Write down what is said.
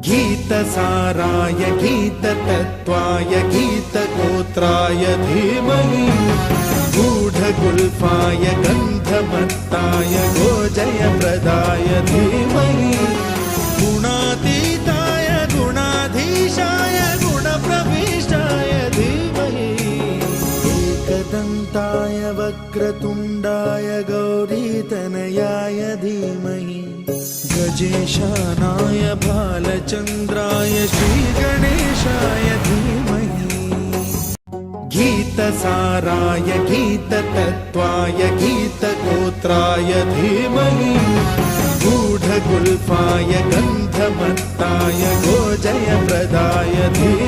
गीतसाराय गीततत्त्वाय गीतगोत्राय धीमहि गूढगुल्फाय गन्धमत्ताय गोजयप्रदाय धीमहि गुणातीताय गुणाधीशाय गुणप्रविष्टाय धीमहि एकदन्ताय वक्रतुण्डाय गौरीतनयाय धीमहि गजेशानाय भालचन्द्राय श्रीगणेशाय धीमहि गीतसाराय गीततत्त्वाय गीतगोत्राय धीमहि गूढगुल्फाय गन्धमत्ताय गोजयप्रदाय धीमहि